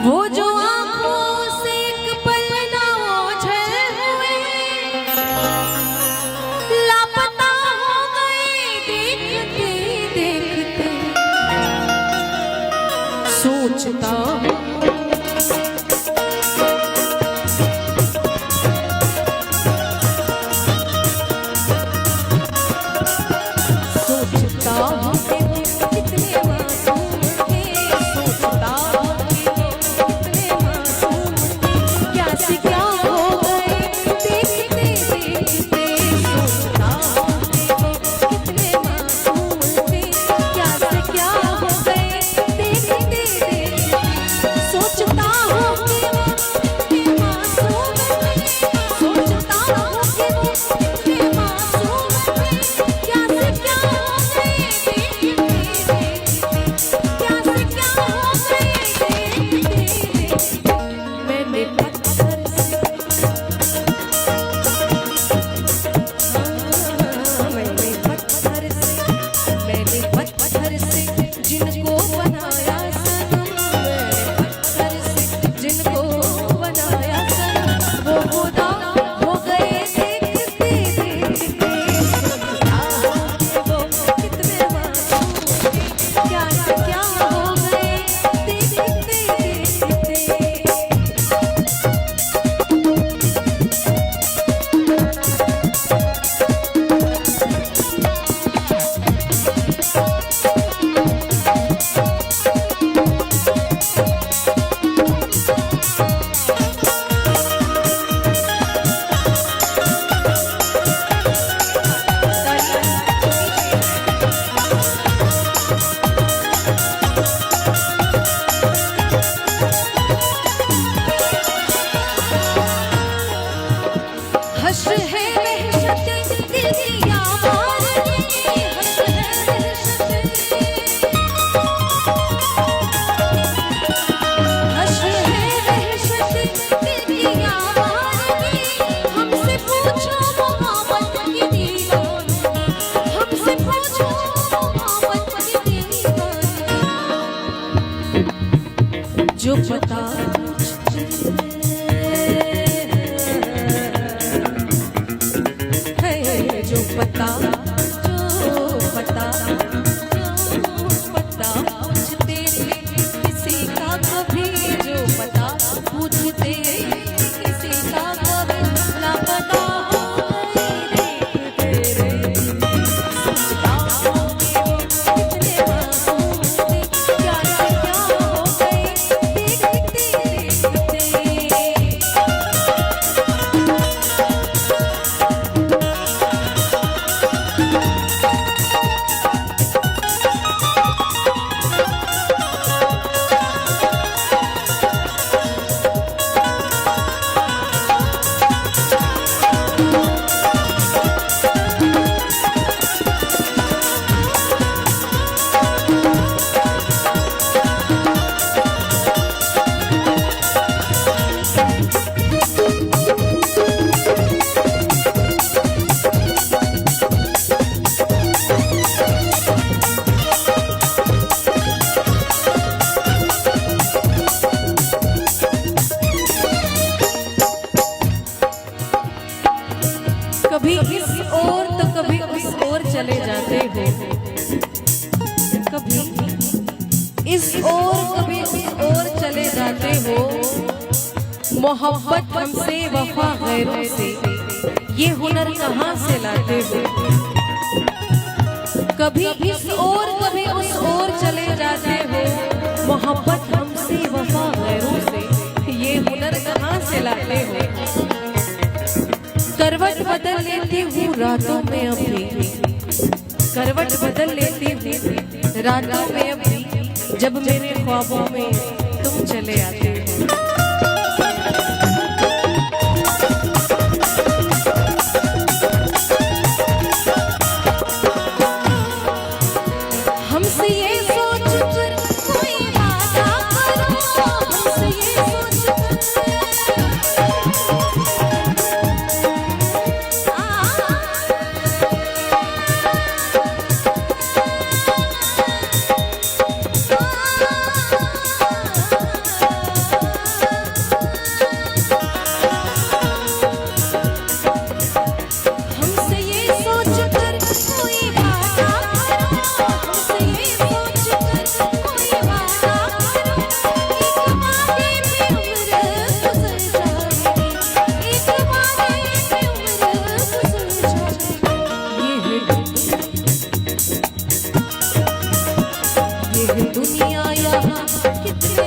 वो जो आंखों से एक पल ना ओझल हुए, लापता हो गए देखते देखते। सोचता हूँ जो पता है, जो पता पूछते किसी का कभी, जो पता पूछते किसी का कभी, ना पता कभी इस ओर तो कभी उस ओर चले जाते हो, कभी इस ओर कभी उस ओर चले जाते हो। मोहब्बत हमसे वफा गैरों से, ये हुनर कहाँ से लाते हो। कभी इस ओर कभी उस ओर चले जाते हो। मोहब्बत हमसे वफा गैरों से, ये हुनर कहाँ से लाते हो। करवट बदल लेती हूँ रातों में अपनी, करवट बदल लेती हूँ रातों में अपनी, जब मेरे ख्वाबों में तुम चले आते हो। हमसे ये सोच कर कोई वादा करो, हमसे ये सोच कर कितने